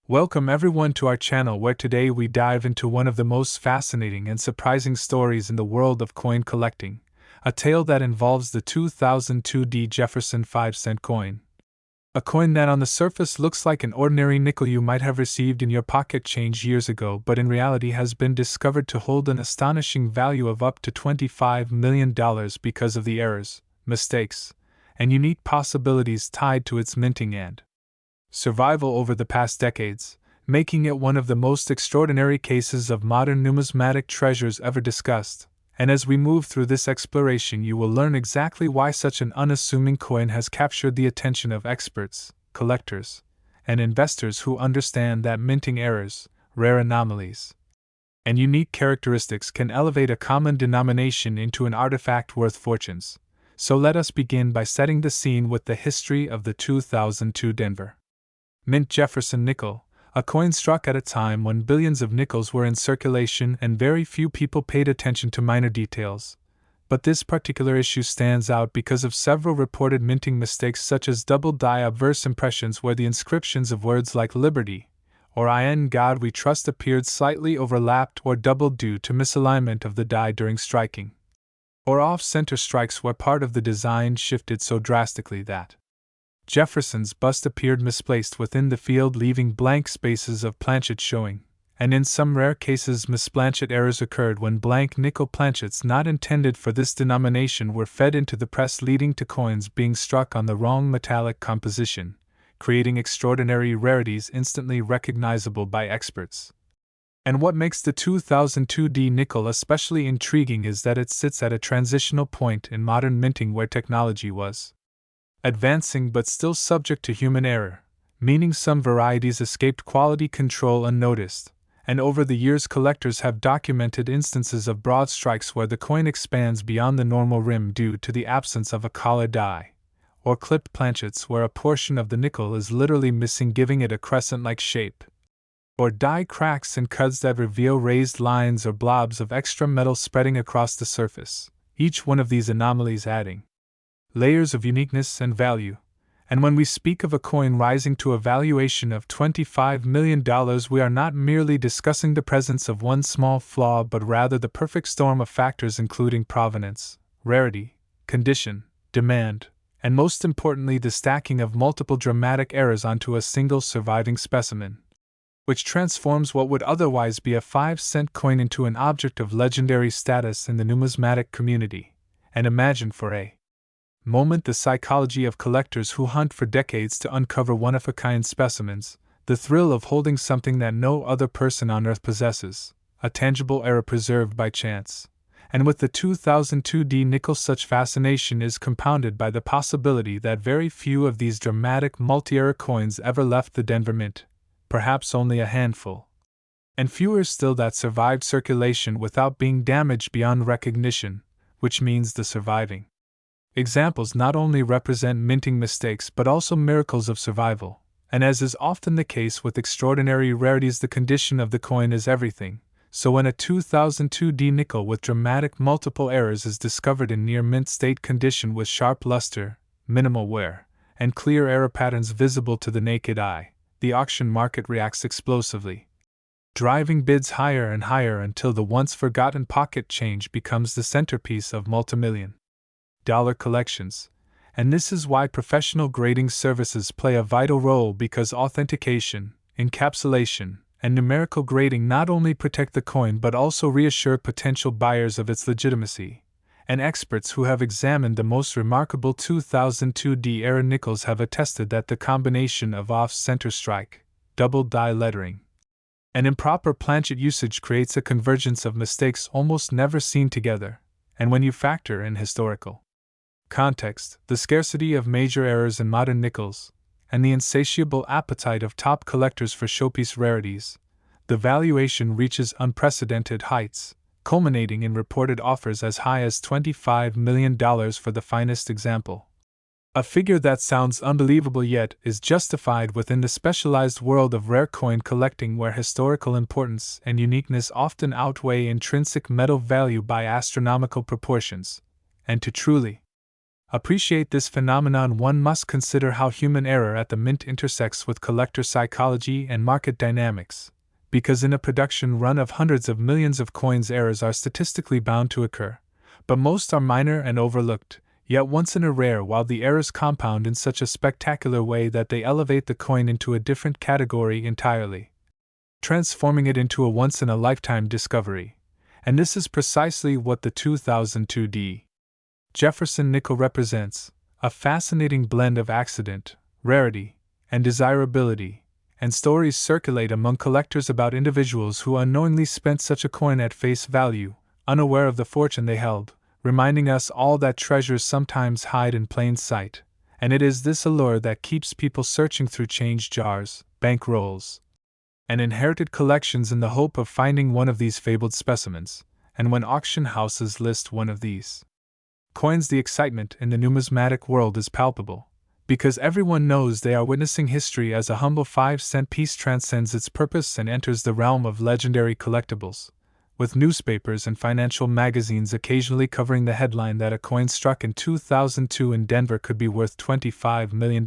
Welcome everyone to our channel where today we dive into one of the most fascinating and surprising stories in the world of coin collecting, a tale that involves the 2002 Jefferson 5-cent coin. A coin that on the surface looks like an ordinary nickel you might have received in your pocket change years ago, but in reality has been discovered to hold an astonishing value of up to $25 million because of the errors, mistakes, and unique possibilities tied to its minting and survival over the past decades, making it one of the most extraordinary cases of modern numismatic treasures ever discussed. And as we move through this exploration, you will learn exactly why such an unassuming coin has captured the attention of experts, collectors, and investors who understand that minting errors, rare anomalies, and unique characteristics can elevate a common denomination into an artifact worth fortunes. So let us begin by setting the scene with the history of the 2002 Denver Mint Jefferson nickel, a coin struck at a time when billions of nickels were in circulation and very few people paid attention to minor details. But this particular issue stands out because of several reported minting mistakes, such as double die obverse impressions where the inscriptions of words like Liberty or In God We Trust appeared slightly overlapped or doubled due to misalignment of the die during striking, or off-center strikes where part of the design shifted so drastically that Jefferson's bust appeared misplaced within the field, leaving blank spaces of planchet showing, and in some rare cases misplanchet errors occurred when blank nickel planchets not intended for this denomination were fed into the press, leading to coins being struck on the wrong metallic composition, creating extraordinary rarities instantly recognizable by experts. And what makes the 2002 nickel especially intriguing is that it sits at a transitional point in modern minting where technology was advancing but still subject to human error, meaning some varieties escaped quality control unnoticed, and over the years collectors have documented instances of broad strikes where the coin expands beyond the normal rim due to the absence of a collar die, or clipped planchets where a portion of the nickel is literally missing, giving it a crescent-like shape, or die cracks and cuts that reveal raised lines or blobs of extra metal spreading across the surface, each one of these anomalies adding layers of uniqueness and value. And when we speak of a coin rising to a valuation of $25 million, we are not merely discussing the presence of one small flaw, but rather the perfect storm of factors including provenance, rarity, condition, demand, and most importantly the stacking of multiple dramatic errors onto a single surviving specimen, which transforms what would otherwise be a 5-cent coin into an object of legendary status in the numismatic community. And imagine for a moment the psychology of collectors who hunt for decades to uncover one-of-a-kind specimens, the thrill of holding something that no other person on earth possesses, a tangible error preserved by chance. And with the 2002 nickel, such fascination is compounded by the possibility that very few of these dramatic multi-error coins ever left the Denver Mint, perhaps only a handful, and fewer still that survived circulation without being damaged beyond recognition, which means the surviving examples not only represent minting mistakes but also miracles of survival. And as is often the case with extraordinary rarities, the condition of the coin is everything. So when a 2002 nickel with dramatic multiple errors is discovered in near mint state condition with sharp luster, minimal wear, and clear error patterns visible to the naked eye, the auction market reacts explosively, driving bids higher and higher until the once forgotten pocket change becomes the centerpiece of multimillion dollar collections. And this is why professional grading services play a vital role, because authentication, encapsulation, and numerical grading not only protect the coin but also reassure potential buyers of its legitimacy. And experts who have examined the most remarkable 2002 era nickels have attested that the combination of off-center strike, double die lettering, and improper planchet usage creates a convergence of mistakes almost never seen together. And when you factor in historical context, the scarcity of major errors in modern nickels, and the insatiable appetite of top collectors for showpiece rarities, the valuation reaches unprecedented heights, culminating in reported offers as high as $25 million for the finest example. A figure that sounds unbelievable yet is justified within the specialized world of rare coin collecting, where historical importance and uniqueness often outweigh intrinsic metal value by astronomical proportions. And to truly appreciate this phenomenon, one must consider how human error at the mint intersects with collector psychology and market dynamics, because in a production run of hundreds of millions of coins, errors are statistically bound to occur, but most are minor and overlooked, yet once in a rare, while the errors compound in such a spectacular way that they elevate the coin into a different category entirely, transforming it into a once-in-a-lifetime discovery. And this is precisely what the 2002D Jefferson nickel represents, a fascinating blend of accident, rarity, and desirability, and stories circulate among collectors about individuals who unknowingly spent such a coin at face value, unaware of the fortune they held, reminding us all that treasures sometimes hide in plain sight, and it is this allure that keeps people searching through change jars, bank rolls, and inherited collections in the hope of finding one of these fabled specimens, and when auction houses list one of these coins, the excitement in the numismatic world is palpable, because everyone knows they are witnessing history as a humble 5-cent piece transcends its purpose and enters the realm of legendary collectibles, with newspapers and financial magazines occasionally covering the headline that a coin struck in 2002 in Denver could be worth $25 million.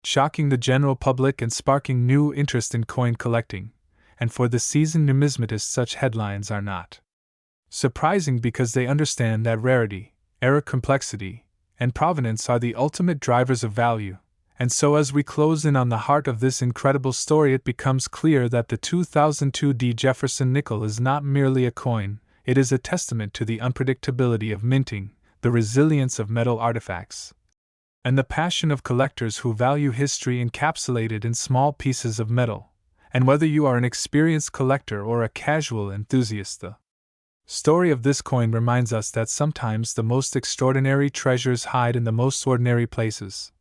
Shocking the general public and sparking new interest in coin collecting, and for the seasoned numismatist such headlines are not surprising because they understand that rarity, error, complexity, and provenance are the ultimate drivers of value, and so as we close in on the heart of this incredible story, it becomes clear that the 2002D Jefferson nickel is not merely a coin, it is a testament to the unpredictability of minting, the resilience of metal artifacts, and the passion of collectors who value history encapsulated in small pieces of metal. And whether you are an experienced collector or a casual enthusiast, the story of this coin reminds us that sometimes the most extraordinary treasures hide in the most ordinary places,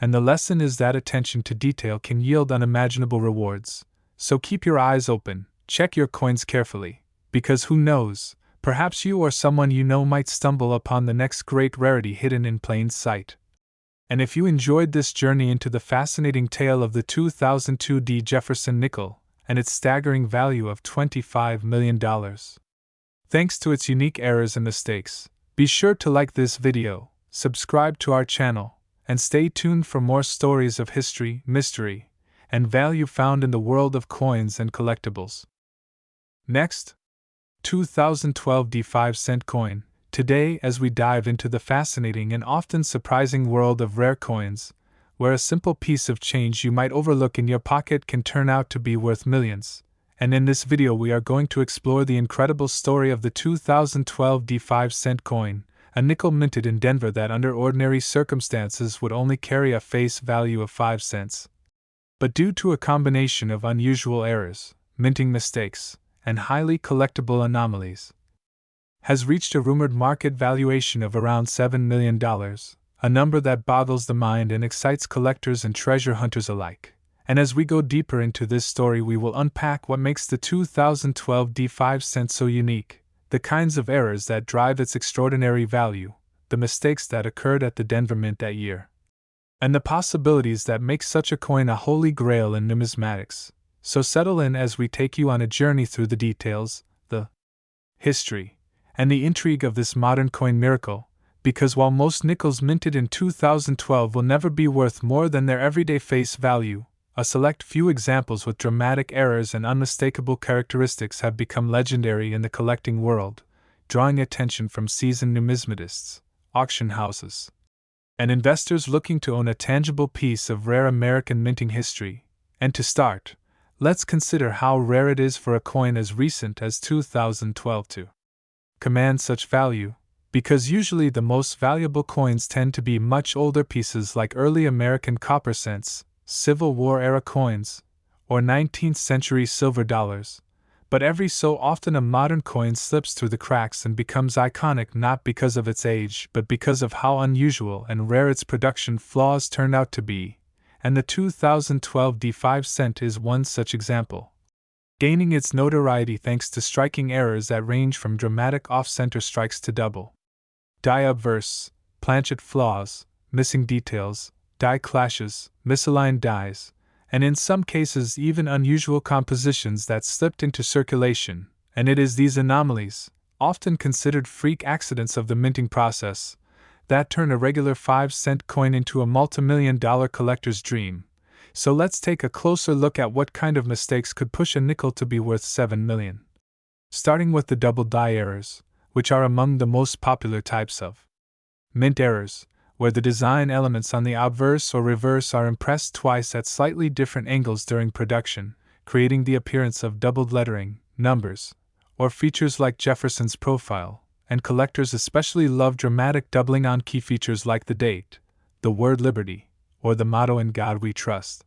and the lesson is that attention to detail can yield unimaginable rewards. So keep your eyes open, check your coins carefully, because who knows, perhaps you or someone you know might stumble upon the next great rarity hidden in plain sight. And if you enjoyed this journey into the fascinating tale of the 2002D Jefferson nickel and its staggering value of $25 million, thanks to its unique errors and mistakes, be sure to like this video, subscribe to our channel, and stay tuned for more stories of history, mystery, and value found in the world of coins and collectibles. Next, 2012 D5-cent coin. Today, as we dive into the fascinating and often surprising world of rare coins, where a simple piece of change you might overlook in your pocket can turn out to be worth millions. And in this video we are going to explore the incredible story of the 2012 D5-cent coin, a nickel minted in Denver that under ordinary circumstances would only carry a face value of 5 cents. But due to a combination of unusual errors, minting mistakes, and highly collectible anomalies, has reached a rumored market valuation of around $7 million, a number that boggles the mind and excites collectors and treasure hunters alike. And as we go deeper into this story, we will unpack what makes the 2012 D5-cent so unique, the kinds of errors that drive its extraordinary value, the mistakes that occurred at the Denver Mint that year, and the possibilities that make such a coin a holy grail in numismatics. So settle in as we take you on a journey through the details, the history, and the intrigue of this modern coin miracle, because while most nickels minted in 2012 will never be worth more than their everyday face value, a select few examples with dramatic errors and unmistakable characteristics have become legendary in the collecting world, drawing attention from seasoned numismatists, auction houses, and investors looking to own a tangible piece of rare American minting history. And to start, let's consider how rare it is for a coin as recent as 2012 to command such value, because usually the most valuable coins tend to be much older pieces like early American copper cents, Civil War-era coins, or 19th-century silver dollars, but every so often a modern coin slips through the cracks and becomes iconic not because of its age but because of how unusual and rare its production flaws turned out to be, and the 2012 D5-cent is one such example, gaining its notoriety thanks to striking errors that range from dramatic off-center strikes to double die obverse, planchet flaws, missing details, die clashes, misaligned dies, and in some cases even unusual compositions that slipped into circulation. And it is these anomalies, often considered freak accidents of the minting process, that turn a regular 5-cent coin into a multi-million-dollar collector's dream. So let's take a closer look at what kind of mistakes could push a nickel to be worth $7 million. Starting with the double die errors, which are among the most popular types of mint errors, where the design elements on the obverse or reverse are impressed twice at slightly different angles during production, creating the appearance of doubled lettering, numbers, or features like Jefferson's profile, and collectors especially love dramatic doubling on key features like the date, the word liberty, or the motto "In God We Trust."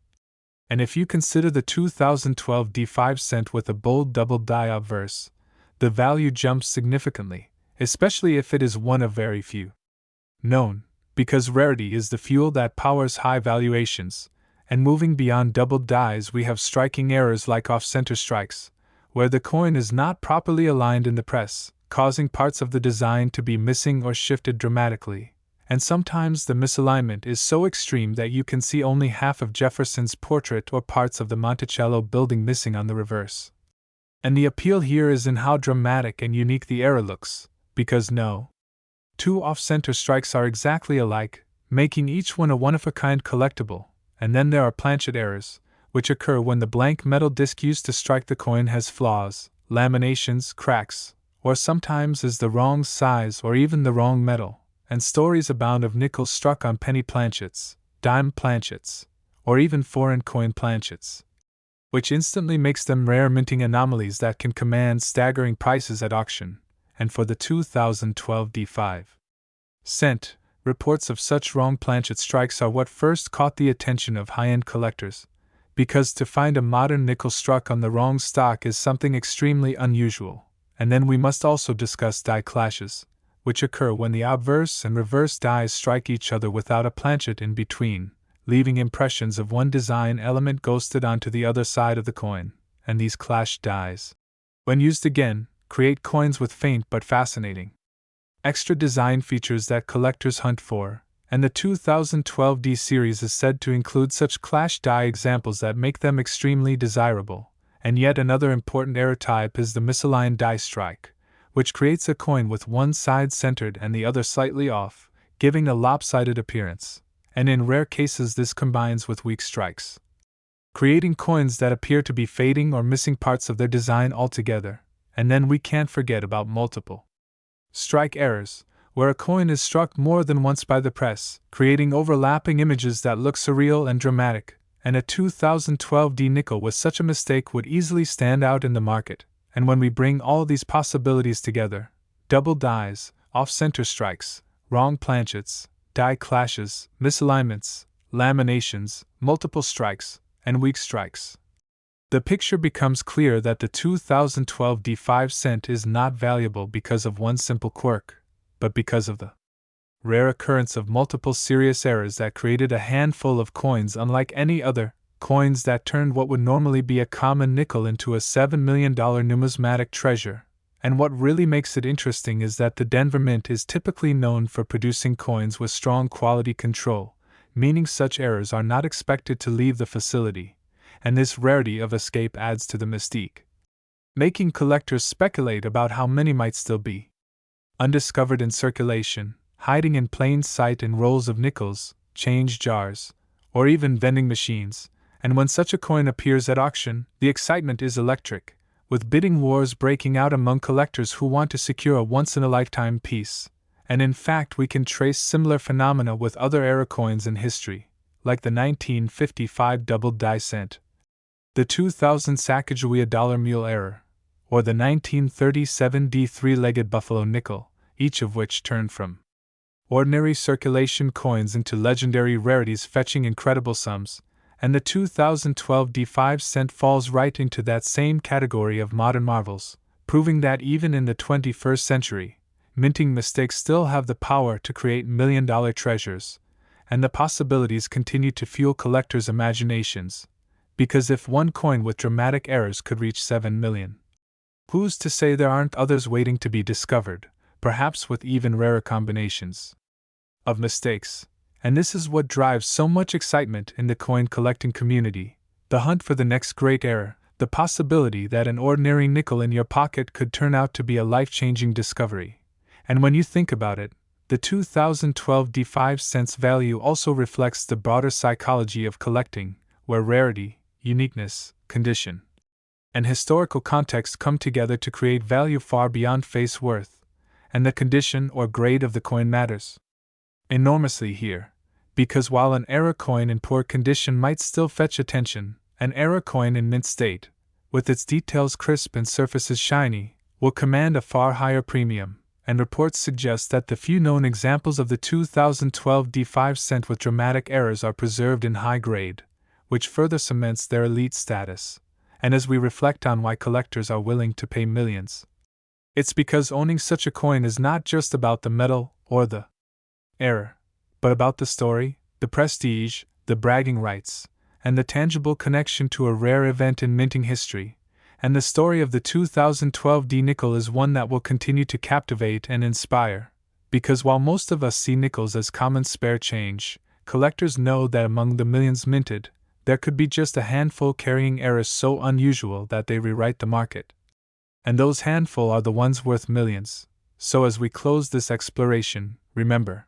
And if you consider the 2012 D5 cent with a bold double die obverse, the value jumps significantly, especially if it is one of very few known, because rarity is the fuel that powers high valuations. And moving beyond double dies, we have striking errors like off-center strikes, where the coin is not properly aligned in the press, causing parts of the design to be missing or shifted dramatically. And sometimes the misalignment is so extreme that you can see only half of Jefferson's portrait or parts of the Monticello building missing on the reverse. And the appeal here is in how dramatic and unique the error looks, because no two off-center strikes are exactly alike, making each one a one-of-a-kind collectible. And then there are planchet errors, which occur when the blank metal disc used to strike the coin has flaws, laminations, cracks, or sometimes is the wrong size or even the wrong metal. And stories abound of nickels struck on penny planchets, dime planchets, or even foreign coin planchets, which instantly makes them rare minting anomalies that can command staggering prices at auction. And for the 2012 D5 cent, reports of such wrong planchet strikes are what first caught the attention of high-end collectors, because to find a modern nickel struck on the wrong stock is something extremely unusual. And then we must also discuss die clashes, which occur when the obverse and reverse dies strike each other without a planchet in between, leaving impressions of one design element ghosted onto the other side of the coin. And these clashed dies, when used again, create coins with faint but fascinating extra design features that collectors hunt for, and the 2012 D series is said to include such clash die examples that make them extremely desirable. And yet another important error type is the misaligned die strike, which creates a coin with one side centered and the other slightly off, giving a lopsided appearance, and in rare cases this combines with weak strikes, creating coins that appear to be fading or missing parts of their design altogether. And then we can't forget about multiple strike errors, where a coin is struck more than once by the press, creating overlapping images that look surreal and dramatic. And a 2012 D nickel with such a mistake would easily stand out in the market. And when we bring all these possibilities together, double dies, off-center strikes, wrong planchets, die clashes, misalignments, laminations, multiple strikes, and weak strikes, the picture becomes clear that the 2012 D5 cent is not valuable because of one simple quirk, but because of the rare occurrence of multiple serious errors that created a handful of coins unlike any other, coins that turned what would normally be a common nickel into a $7 million numismatic treasure. And what really makes it interesting is that the Denver Mint is typically known for producing coins with strong quality control, meaning such errors are not expected to leave the facility. And this rarity of escape adds to the mystique, making collectors speculate about how many might still be undiscovered in circulation, hiding in plain sight in rolls of nickels, change jars, or even vending machines. And when such a coin appears at auction, the excitement is electric, with bidding wars breaking out among collectors who want to secure a once-in-a-lifetime piece. And in fact we can trace similar phenomena with other error coins in history, like the 1955 double die cent, the 2000 Sacagawea dollar mule error, or the 1937 D three-legged buffalo nickel, each of which turned from ordinary circulation coins into legendary rarities fetching incredible sums. And the 2012 D5 cent falls right into that same category of modern marvels, proving that even in the 21st century, minting mistakes still have the power to create million-dollar treasures, and the possibilities continue to fuel collectors' imaginations. Because if one coin with dramatic errors could reach 7 million, who's to say there aren't others waiting to be discovered, perhaps with even rarer combinations of mistakes? And this is what drives so much excitement in the coin collecting community, the hunt for the next great error, the possibility that an ordinary nickel in your pocket could turn out to be a life-changing discovery. And when you think about it, The 2012 D5 cents value also reflects the broader psychology of collecting, where rarity, uniqueness, condition, and historical context come together to create value far beyond face worth, and the condition or grade of the coin matters enormously here, because while an era coin in poor condition might still fetch attention, an era coin in mint state, with its details crisp and surfaces shiny, will command a far higher premium, and reports suggest that the few known examples of the 2012 D5 cent with dramatic errors are preserved in high grade, which further cements their elite status. And as we reflect on why collectors are willing to pay millions, it's because owning such a coin is not just about the metal or the error, but about the story, the prestige, the bragging rights, and the tangible connection to a rare event in minting history. And the story of the 2012 D nickel is one that will continue to captivate and inspire, because while most of us see nickels as common spare change, collectors know that among the millions minted, there could be just a handful carrying errors so unusual that they rewrite the market. And those handful are the ones worth millions. So as we close this exploration, remember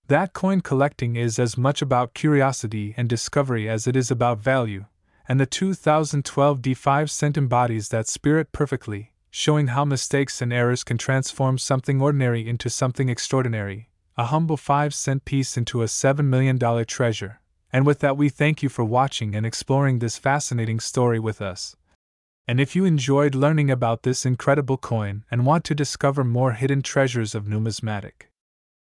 that coin collecting is as much about curiosity and discovery as it is about value, and the 2012 D5 cent embodies that spirit perfectly, showing how mistakes and errors can transform something ordinary into something extraordinary, a humble 5-cent piece into a $7 million treasure. And with that, we thank you for watching and exploring this fascinating story with us. And if you enjoyed learning about this incredible coin and want to discover more hidden treasures of numismatic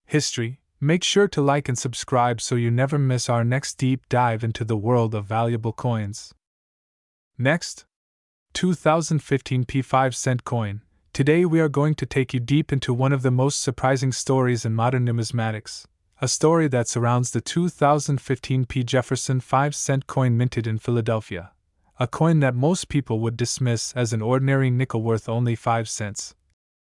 history, make sure to like and subscribe so you never miss our next deep dive into the world of valuable coins. Next, 2015 P5 cent coin. Today we are going to take you deep into one of the most surprising stories in modern numismatics, a story that surrounds the 2015 P Jefferson 5-cent coin minted in Philadelphia, a coin that most people would dismiss as an ordinary nickel worth only 5 cents.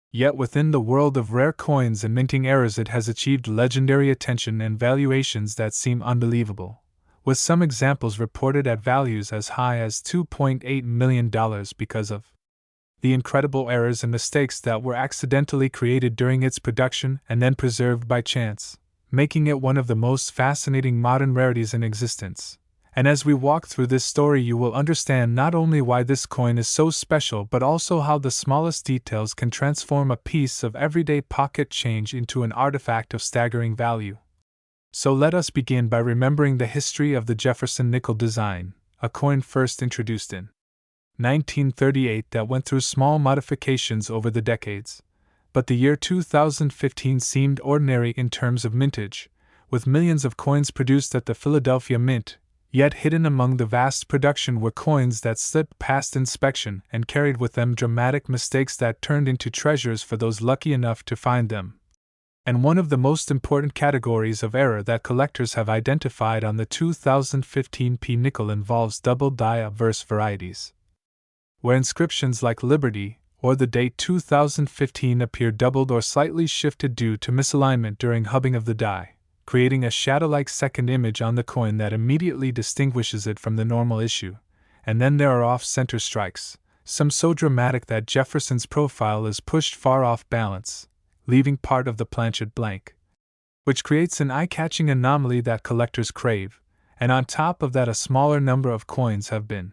Yet within the world of rare coins and minting errors it has achieved legendary attention and valuations that seem unbelievable, with some examples reported at values as high as $2.8 million because of the incredible errors and mistakes that were accidentally created during its production and then preserved by chance, making it one of the most fascinating modern rarities in existence. And as we walk through this story, you will understand not only why this coin is so special, but also how the smallest details can transform a piece of everyday pocket change into an artifact of staggering value. So let us begin by remembering the history of the Jefferson nickel design, a coin first introduced in 1938 that went through small modifications over the decades. But the year 2015 seemed ordinary in terms of mintage, with millions of coins produced at the Philadelphia Mint. Yet hidden among the vast production were coins that slipped past inspection and carried with them dramatic mistakes that turned into treasures for those lucky enough to find them. And one of the most important categories of error that collectors have identified on the 2015 P nickel involves double die obverse varieties, where inscriptions like Liberty or the date 2015 appear doubled or slightly shifted due to misalignment during hubbing of the die, creating a shadow-like second image on the coin that immediately distinguishes it from the normal issue. And then there are off-center strikes, some so dramatic that Jefferson's profile is pushed far off balance, leaving part of the planchet blank, which creates an eye-catching anomaly that collectors crave. And on top of that, a smaller number of coins have been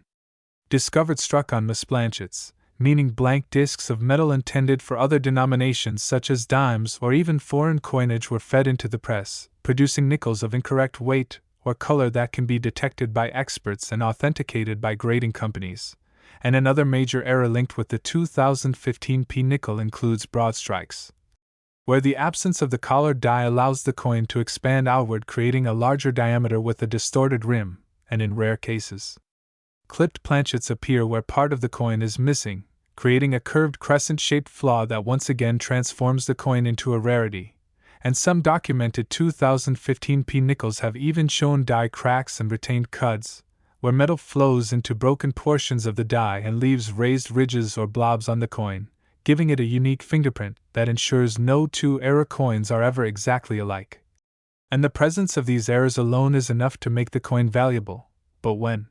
discovered struck on misplanchets, meaning blank discs of metal intended for other denominations such as dimes or even foreign coinage were fed into the press, producing nickels of incorrect weight or color that can be detected by experts and authenticated by grading companies. And another major error linked with the 2015 P nickel includes broad strikes, where the absence of the collared die allows the coin to expand outward, creating a larger diameter with a distorted rim, and in rare cases, clipped planchets appear where part of the coin is missing, creating a curved crescent-shaped flaw that once again transforms the coin into a rarity. And some documented 2015 P nickels have even shown die cracks and retained cuds, where metal flows into broken portions of the die and leaves raised ridges or blobs on the coin, giving it a unique fingerprint that ensures no two error coins are ever exactly alike. And the presence of these errors alone is enough to make the coin valuable, but when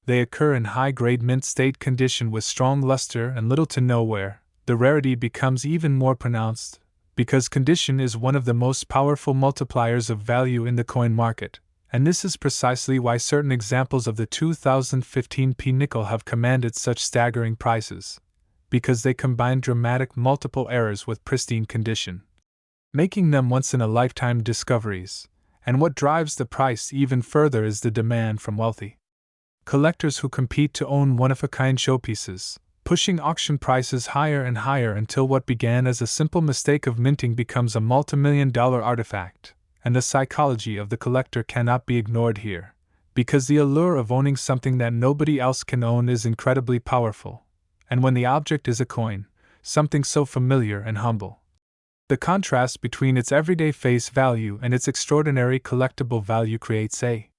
they occur in high-grade mint state condition with strong luster and little to no wear, the rarity becomes even more pronounced. because condition is one of the most powerful multipliers of value in the coin market, and this is precisely why certain examples of the 2015 P nickel have commanded such staggering prices, because they combine dramatic multiple errors with pristine condition, making them once-in-a-lifetime discoveries. And what drives the price even further is the demand from wealthy collectors who compete to own one-of-a-kind showpieces, pushing auction prices higher and higher until what began as a simple mistake of minting becomes a multimillion-dollar artifact. And the psychology of the collector cannot be ignored here, because the allure of owning something that nobody else can own is incredibly powerful. And when the object is a coin, something so familiar and humble, the contrast between its everyday face value and its extraordinary collectible value creates a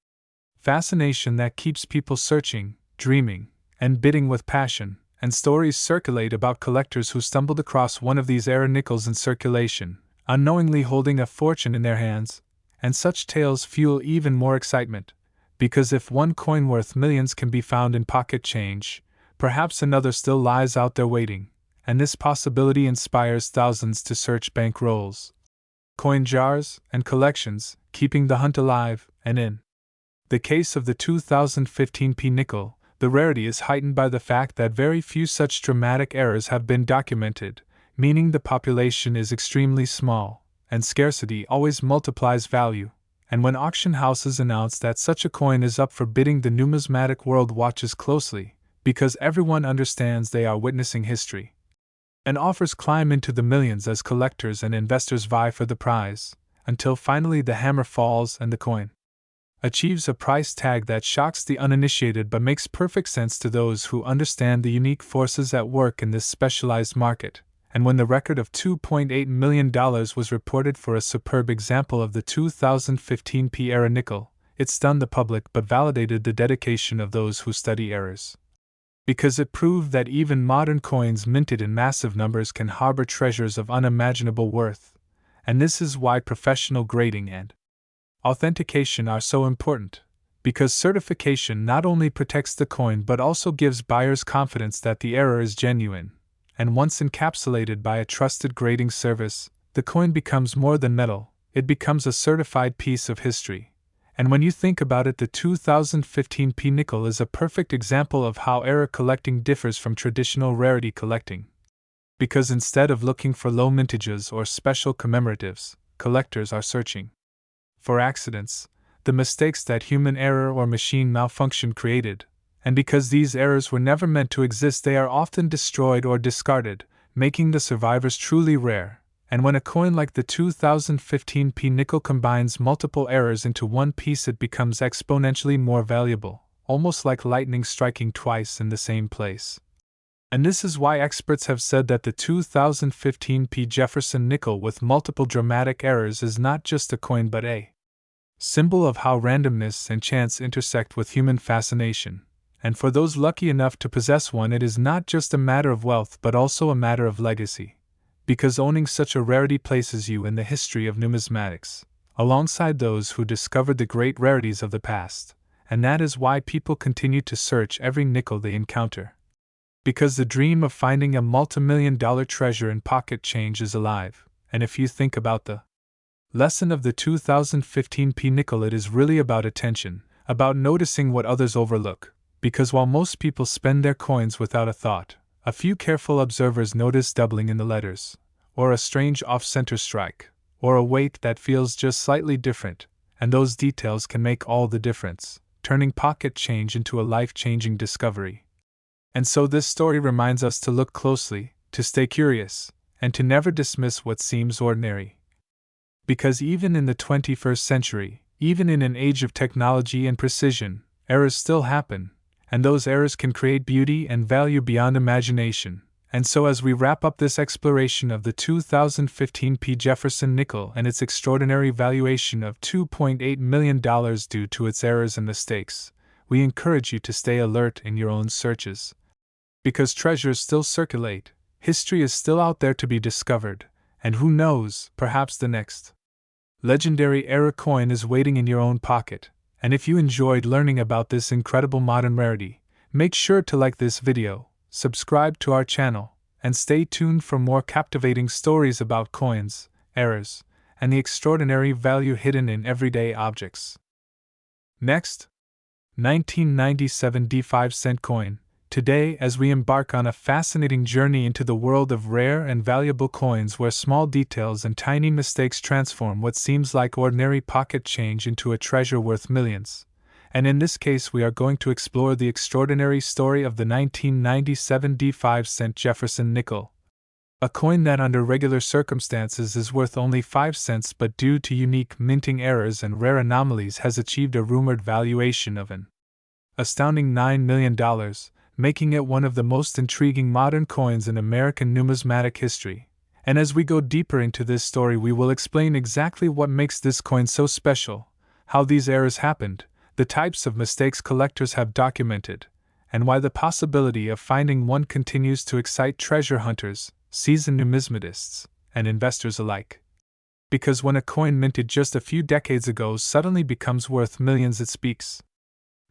fascination that keeps people searching, dreaming, and bidding with passion. And stories circulate about collectors who stumbled across one of these rare nickels in circulation, unknowingly holding a fortune in their hands, and such tales fuel even more excitement, because if one coin worth millions can be found in pocket change, perhaps another still lies out there waiting, and this possibility inspires thousands to search bank rolls, coin jars, and collections, keeping the hunt alive. And in the case of the 2015 P nickel, the rarity is heightened by the fact that very few such dramatic errors have been documented, meaning the population is extremely small, and scarcity always multiplies value. And when auction houses announce that such a coin is up for bidding, the numismatic world watches closely, because everyone understands they are witnessing history. And offers climb into the millions as collectors and investors vie for the prize, until finally the hammer falls and the coin achieves a price tag that shocks the uninitiated but makes perfect sense to those who understand the unique forces at work in this specialized market. And when the record of $2.8 million was reported for a superb example of the 2015 P era nickel, it stunned the public but validated the dedication of those who study errors, because it proved that even modern coins minted in massive numbers can harbor treasures of unimaginable worth. And this is why professional grading and authentication are so important, because certification not only protects the coin but also gives buyers confidence that the error is genuine. And once encapsulated by a trusted grading service, the coin becomes more than metal, it becomes a certified piece of history. And when you think about it, the 2015 P nickel is a perfect example of how error collecting differs from traditional rarity collecting. Because instead of looking for low mintages or special commemoratives, collectors are searching for accidents, the mistakes that human error or machine malfunction created. And because these errors were never meant to exist, they are often destroyed or discarded, making the survivors truly rare. And when a coin like the 2015 P nickel combines multiple errors into one piece, it becomes exponentially more valuable, almost like lightning striking twice in the same place. And this is why experts have said that the 2015 P Jefferson nickel with multiple dramatic errors is not just a coin but a symbol of how randomness and chance intersect with human fascination. And for those lucky enough to possess one, it is not just a matter of wealth but also a matter of legacy, because owning such a rarity places you in the history of numismatics, alongside those who discovered the great rarities of the past. And that is why people continue to search every nickel they encounter, because the dream of finding a multimillion-dollar treasure in pocket change is alive. And if you think about the lesson of the 2015 P nickel, it is really about attention, about noticing what others overlook. Because while most people spend their coins without a thought, a few careful observers notice doubling in the letters, or a strange off-center strike, or a weight that feels just slightly different, and those details can make all the difference, turning pocket change into a life-changing discovery. And so this story reminds us to look closely, to stay curious, and to never dismiss what seems ordinary. Because even in the 21st century, even in an age of technology and precision, errors still happen, and those errors can create beauty and value beyond imagination. And so as we wrap up this exploration of the 2015 P Jefferson nickel and its extraordinary valuation of $2.8 million due to its errors and mistakes, we encourage you to stay alert in your own searches. Because treasures still circulate, history is still out there to be discovered, and who knows, perhaps the next legendary era coin is waiting in your own pocket. And if you enjoyed learning about this incredible modern rarity, make sure to like this video, subscribe to our channel, and stay tuned for more captivating stories about coins, errors, and the extraordinary value hidden in everyday objects. Next, 1997 D5-cent coin. Today, as we embark on a fascinating journey into the world of rare and valuable coins where small details and tiny mistakes transform what seems like ordinary pocket change into a treasure worth millions. And in this case, we are going to explore the extraordinary story of the 1997 D5-cent Jefferson nickel. A coin that under regular circumstances is worth only 5 cents but due to unique minting errors and rare anomalies has achieved a rumored valuation of an astounding $9 million, making it one of the most intriguing modern coins in American numismatic history. And as we go deeper into this story, we will explain exactly what makes this coin so special, how these errors happened, the types of mistakes collectors have documented, and why the possibility of finding one continues to excite treasure hunters, seasoned numismatists, and investors alike. Because when a coin minted just a few decades ago suddenly becomes worth millions, it speaks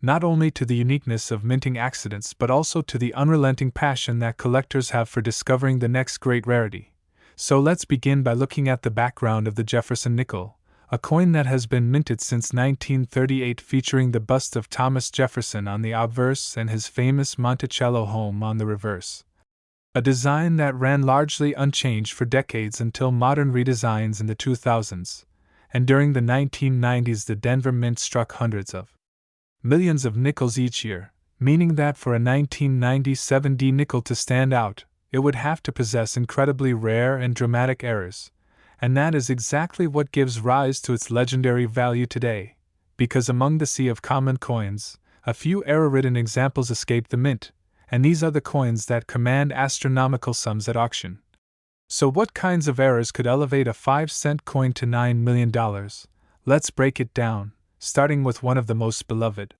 not only to the uniqueness of minting accidents but also to the unrelenting passion that collectors have for discovering the next great rarity. So let's begin by looking at the background of the Jefferson nickel, a coin that has been minted since 1938 featuring the bust of Thomas Jefferson on the obverse and his famous Monticello home on the reverse. A design that ran largely unchanged for decades until modern redesigns in the 2000s, and during the 1990s the Denver Mint struck hundreds of millions of nickels each year, meaning that for a 1997 D nickel to stand out, it would have to possess incredibly rare and dramatic errors. And that is exactly what gives rise to its legendary value today, because among the sea of common coins, a few error-ridden examples escape the mint, and these are the coins that command astronomical sums at auction. So what kinds of errors could elevate a 5-cent coin to $9 million? Let's break it down, starting with one of the most beloved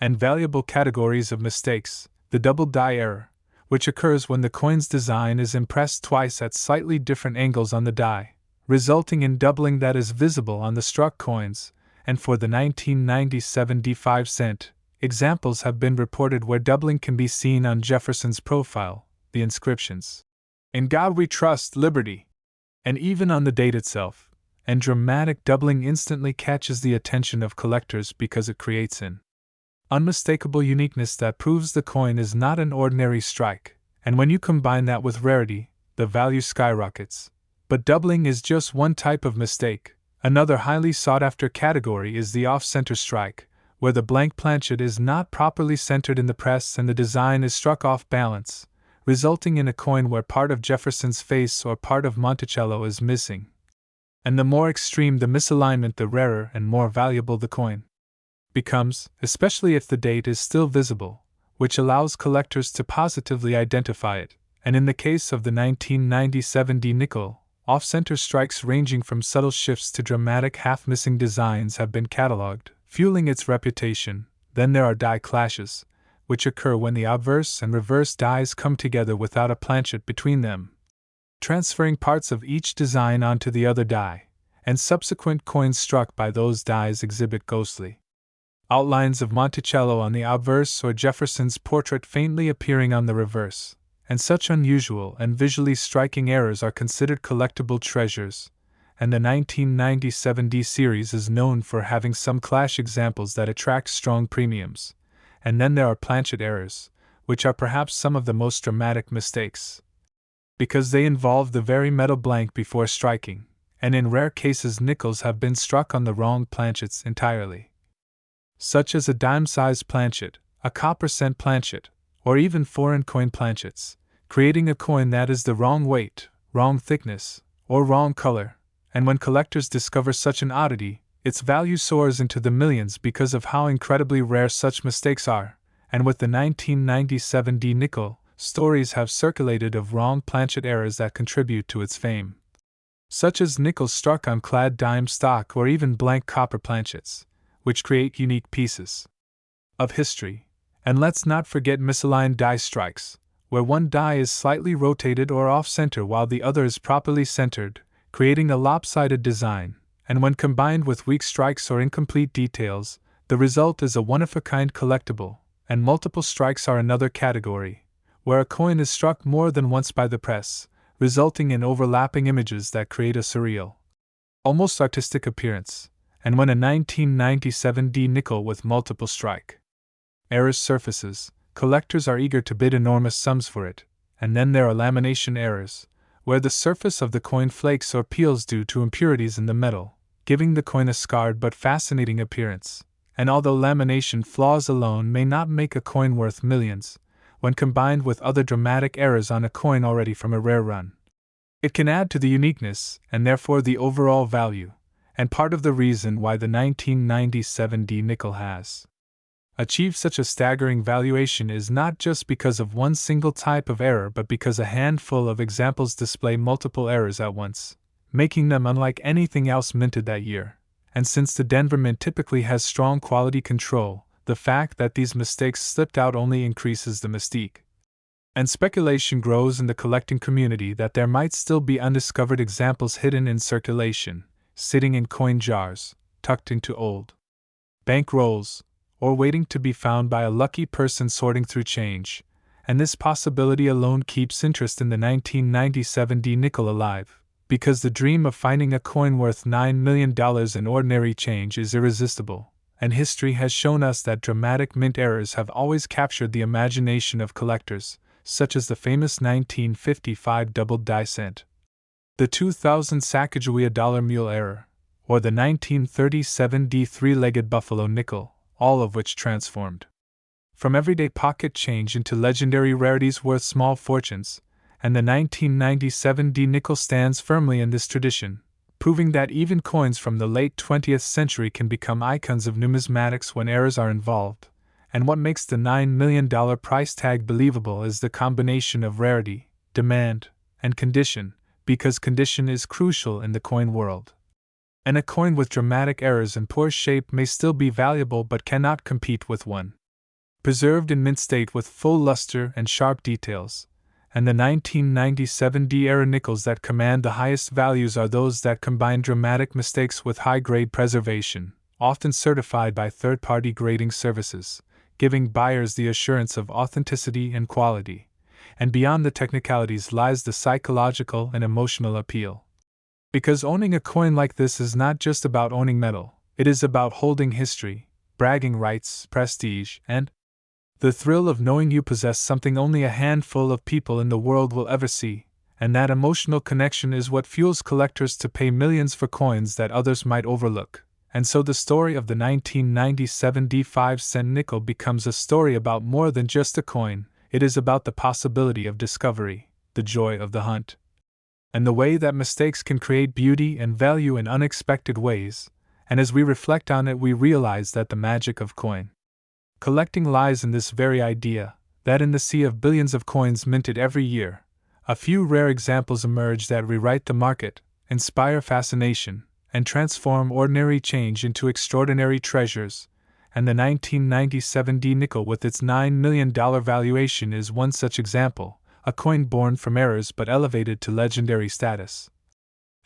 and valuable categories of mistakes, the double die error, which occurs when the coin's design is impressed twice at slightly different angles on the die, resulting in doubling that is visible on the struck coins. And for the 1997 D5-cent, examples have been reported where doubling can be seen on Jefferson's profile, the inscriptions, "In God We Trust, Liberty," and even on the date itself. And dramatic doubling instantly catches the attention of collectors because it creates an unmistakable uniqueness that proves the coin is not an ordinary strike, and when you combine that with rarity, the value skyrockets. But doubling is just one type of mistake. Another highly sought-after category is the off-center strike, where the blank planchet is not properly centered in the press and the design is struck off balance, resulting in a coin where part of Jefferson's face or part of Monticello is missing. And the more extreme the misalignment, the rarer and more valuable the coin becomes, especially if the date is still visible, which allows collectors to positively identify it. And in the case of the 1997 D nickel, off-center strikes ranging from subtle shifts to dramatic half-missing designs have been catalogued, fueling its reputation. Then there are die clashes, which occur when the obverse and reverse dies come together without a planchet between them, transferring parts of each design onto the other die, and subsequent coins struck by those dies exhibit ghostly outlines of Monticello on the obverse or Jefferson's portrait faintly appearing on the reverse, and such unusual and visually striking errors are considered collectible treasures, and the 1997 D series is known for having some clash examples that attract strong premiums. And then there are planchet errors, which are perhaps some of the most dramatic mistakes, because they involve the very metal blank before striking, and in rare cases nickels have been struck on the wrong planchets entirely, such as a dime-sized planchet, a copper-cent planchet, or even foreign coin planchets, creating a coin that is the wrong weight, wrong thickness, or wrong color. And when collectors discover such an oddity, its value soars into the millions because of how incredibly rare such mistakes are. And with the 1997 D nickel, stories have circulated of wrong planchet errors that contribute to its fame, such as nickels struck on clad dime stock or even blank copper planchets, which create unique pieces of history. And let's not forget misaligned die strikes, where one die is slightly rotated or off-center while the other is properly centered, creating a lopsided design. And when combined with weak strikes or incomplete details, the result is a one-of-a-kind collectible. And multiple strikes are another category, where a coin is struck more than once by the press, resulting in overlapping images that create a surreal, almost artistic appearance, and when a 1997 D nickel with multiple strike errors surfaces, collectors are eager to bid enormous sums for it. And then there are lamination errors, where the surface of the coin flakes or peels due to impurities in the metal, giving the coin a scarred but fascinating appearance. And although lamination flaws alone may not make a coin worth millions, when combined with other dramatic errors on a coin already from a rare run, it can add to the uniqueness and therefore the overall value, and part of the reason why the 1997 D nickel has achieved such a staggering valuation is not just because of one single type of error but because a handful of examples display multiple errors at once, making them unlike anything else minted that year. And since the Denver Mint typically has strong quality control, the fact that these mistakes slipped out only increases the mystique. And speculation grows in the collecting community that there might still be undiscovered examples hidden in circulation, sitting in coin jars, tucked into old bank rolls, or waiting to be found by a lucky person sorting through change, and this possibility alone keeps interest in the 1997 D nickel alive, because the dream of finding a coin worth $9 million in ordinary change is irresistible, and history has shown us that dramatic mint errors have always captured the imagination of collectors, such as the famous 1955 doubled die cent, the 2000 Sacagawea dollar mule error, or the 1937 D three-legged buffalo nickel, all of which transformed from everyday pocket change into legendary rarities worth small fortunes, and the 1997 D nickel stands firmly in this tradition, proving that even coins from the late 20th century can become icons of numismatics when errors are involved. And what makes the $9 million price tag believable is the combination of rarity, demand, and condition, because condition is crucial in the coin world. And a coin with dramatic errors and poor shape may still be valuable but cannot compete with one preserved in mint state with full luster and sharp details. And the 1997 D era nickels that command the highest values are those that combine dramatic mistakes with high-grade preservation, often certified by third-party grading services, giving buyers the assurance of authenticity and quality. And beyond the technicalities lies the psychological and emotional appeal. Because owning a coin like this is not just about owning metal, it is about holding history, bragging rights, prestige, and the thrill of knowing you possess something only a handful of people in the world will ever see, and that emotional connection is what fuels collectors to pay millions for coins that others might overlook. And so the story of the 1997 D 5-cent nickel becomes a story about more than just a coin. It is about the possibility of discovery, the joy of the hunt, and the way that mistakes can create beauty and value in unexpected ways. And as we reflect on it, we realize that the magic of coin collecting lies in this very idea, that in the sea of billions of coins minted every year, a few rare examples emerge that rewrite the market, inspire fascination, and transform ordinary change into extraordinary treasures. And the 1997 D nickel with its $9 million valuation is one such example, a coin born from errors but elevated to legendary status.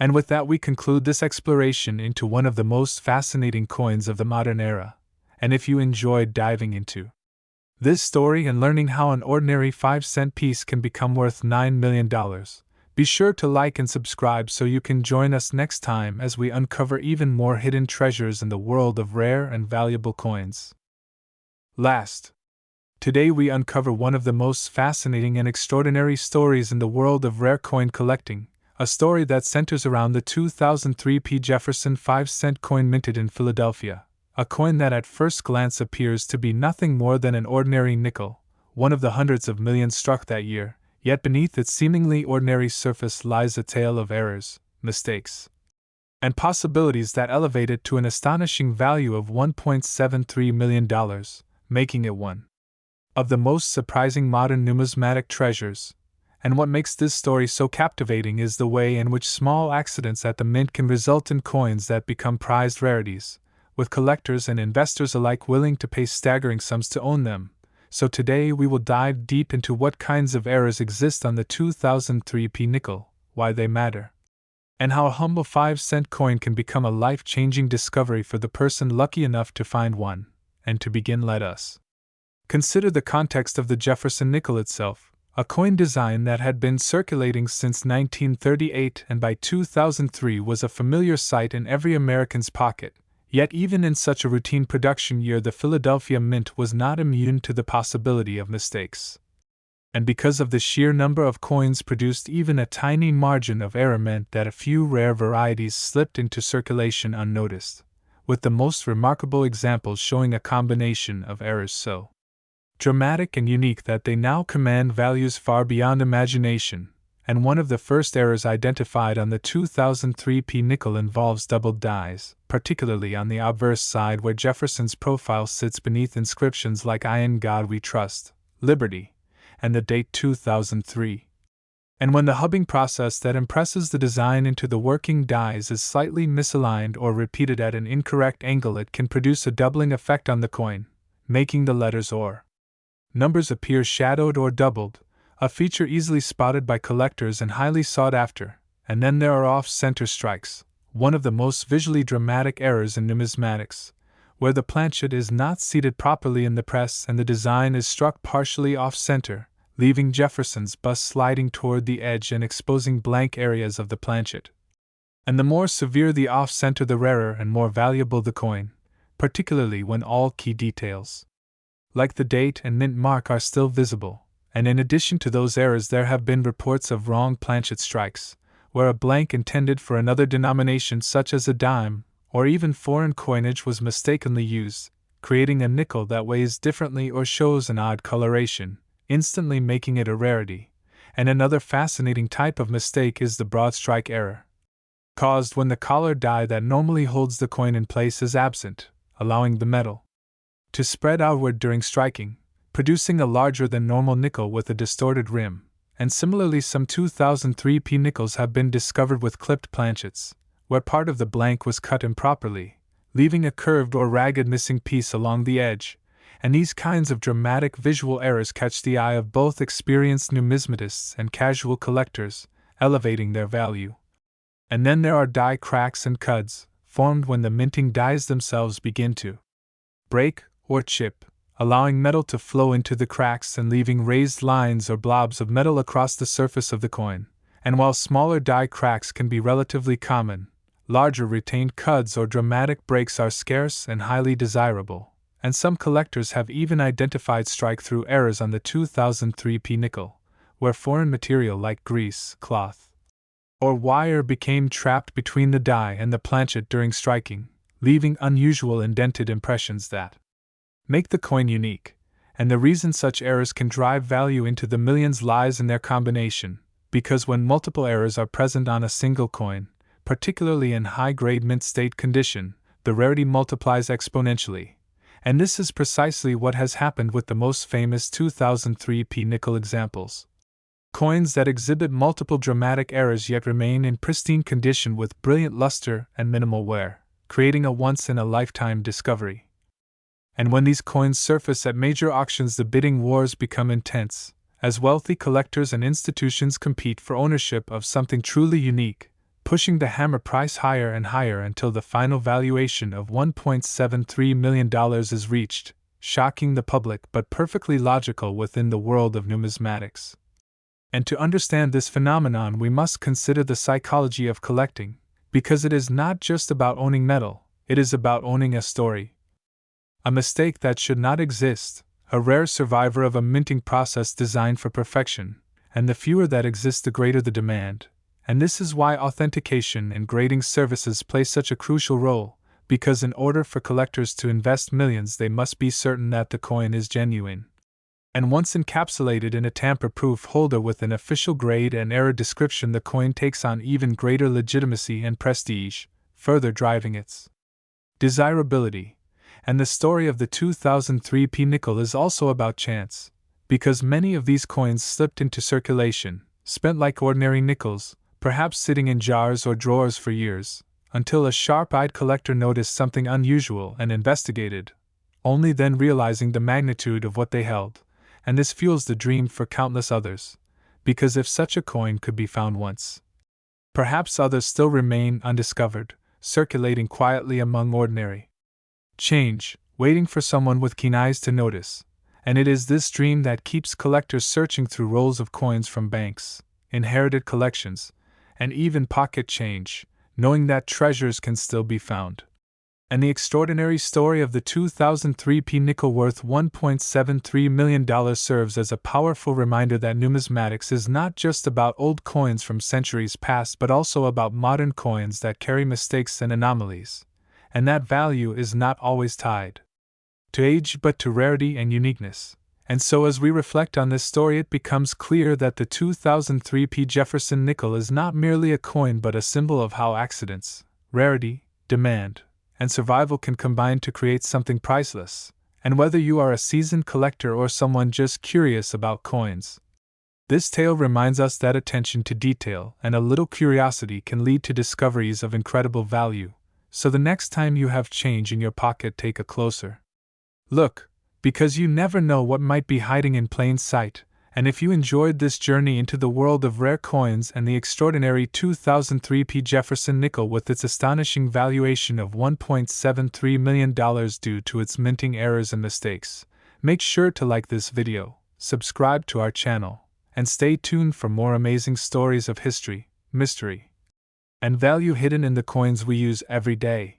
And with that we conclude this exploration into one of the most fascinating coins of the modern era. And if you enjoyed diving into this story and learning how an ordinary 5-cent piece can become worth $9 million, be sure to like and subscribe so you can join us next time as we uncover even more hidden treasures in the world of rare and valuable coins. Last, today we uncover one of the most fascinating and extraordinary stories in the world of rare coin collecting, a story that centers around the 2003 P. Jefferson 5-cent coin minted in Philadelphia, a coin that at first glance appears to be nothing more than an ordinary nickel, one of the hundreds of millions struck that year, yet beneath its seemingly ordinary surface lies a tale of errors, mistakes, and possibilities that elevate it to an astonishing value of $1.73 million, making it one of the most surprising modern numismatic treasures. And what makes this story so captivating is the way in which small accidents at the mint can result in coins that become prized rarities, with collectors and investors alike willing to pay staggering sums to own them. So today we will dive deep into what kinds of errors exist on the 2003 P nickel, why they matter, and how a humble 5-cent coin can become a life-changing discovery for the person lucky enough to find one. And to begin, let us consider the context of the Jefferson nickel itself, a coin design that had been circulating since 1938 and by 2003 was a familiar sight in every American's pocket. Yet even in such a routine production year, the Philadelphia Mint was not immune to the possibility of mistakes. And because of the sheer number of coins produced, even a tiny margin of error meant that a few rare varieties slipped into circulation unnoticed, with the most remarkable examples showing a combination of errors so dramatic and unique that they now command values far beyond imagination. And one of the first errors identified on the 2003 P nickel involves doubled dies, particularly on the obverse side where Jefferson's profile sits beneath inscriptions like "I in God We Trust," "Liberty," and the date 2003. And when the hubbing process that impresses the design into the working dies is slightly misaligned or repeated at an incorrect angle, it can produce a doubling effect on the coin, making the letters or numbers appear shadowed or doubled, a feature easily spotted by collectors and highly sought after. And then there are off-center strikes, one of the most visually dramatic errors in numismatics, where the planchet is not seated properly in the press and the design is struck partially off-center, leaving Jefferson's bust sliding toward the edge and exposing blank areas of the planchet. And the more severe the off-center, the rarer and more valuable the coin, particularly when all key details, like the date and mint mark, are still visible. And in addition to those errors, there have been reports of wrong planchet strikes, where a blank intended for another denomination such as a dime, or even foreign coinage, was mistakenly used, creating a nickel that weighs differently or shows an odd coloration, instantly making it a rarity. And another fascinating type of mistake is the broad strike error, caused when the collar die that normally holds the coin in place is absent, allowing the metal to spread outward during striking, producing a larger than normal nickel with a distorted rim. And similarly, some 2003 P nickels have been discovered with clipped planchets, where part of the blank was cut improperly, leaving a curved or ragged missing piece along the edge. And these kinds of dramatic visual errors catch the eye of both experienced numismatists and casual collectors, elevating their value. And then there are die cracks and cuds, formed when the minting dies themselves begin to break or chip, allowing metal to flow into the cracks and leaving raised lines or blobs of metal across the surface of the coin. And while smaller die cracks can be relatively common, larger retained cuds or dramatic breaks are scarce and highly desirable. And some collectors have even identified strike-through errors on the 2003 P nickel, where foreign material like grease, cloth, or wire became trapped between the die and the planchet during striking, leaving unusual indented impressions that make the coin unique. And the reason such errors can drive value into the millions lies in their combination, because when multiple errors are present on a single coin, particularly in high-grade mint state condition, the rarity multiplies exponentially. And this is precisely what has happened with the most famous 2003 P nickel examples. Coins that exhibit multiple dramatic errors yet remain in pristine condition with brilliant luster and minimal wear, creating a once-in-a-lifetime discovery. And when these coins surface at major auctions, the bidding wars become intense, as wealthy collectors and institutions compete for ownership of something truly unique, pushing the hammer price higher and higher until the final valuation of $1.73 million is reached, shocking the public but perfectly logical within the world of numismatics. And to understand this phenomenon, we must consider the psychology of collecting, because it is not just about owning metal, it is about owning a story. A mistake that should not exist, a rare survivor of a minting process designed for perfection, and the fewer that exist, the greater the demand. And this is why authentication and grading services play such a crucial role, because in order for collectors to invest millions, they must be certain that the coin is genuine. And once encapsulated in a tamper-proof holder with an official grade and error description, the coin takes on even greater legitimacy and prestige, further driving its desirability. And the story of the 2003 P nickel is also about chance, because many of these coins slipped into circulation, spent like ordinary nickels, perhaps sitting in jars or drawers for years, until a sharp-eyed collector noticed something unusual and investigated, only then realizing the magnitude of what they held. And this fuels the dream for countless others, because if such a coin could be found once, perhaps others still remain undiscovered, circulating quietly among ordinary change, waiting for someone with keen eyes to notice. And it is this dream that keeps collectors searching through rolls of coins from banks, inherited collections, and even pocket change, knowing that treasures can still be found. And the extraordinary story of the 2003 P nickel worth $1.73 million serves as a powerful reminder that numismatics is not just about old coins from centuries past but also about modern coins that carry mistakes and anomalies, and that value is not always tied to age but to rarity and uniqueness. And so as we reflect on this story, it becomes clear that the 2003 P Jefferson nickel is not merely a coin but a symbol of how accidents, rarity, demand, and survival can combine to create something priceless. And whether you are a seasoned collector or someone just curious about coins, this tale reminds us that attention to detail and a little curiosity can lead to discoveries of incredible value. So the next time you have change in your pocket, take a closer look, because you never know what might be hiding in plain sight. And if you enjoyed this journey into the world of rare coins and the extraordinary 2003 P Jefferson nickel with its astonishing valuation of $1.73 million due to its minting errors and mistakes, make sure to like this video, subscribe to our channel, and stay tuned for more amazing stories of history, mystery, and value hidden in the coins we use every day.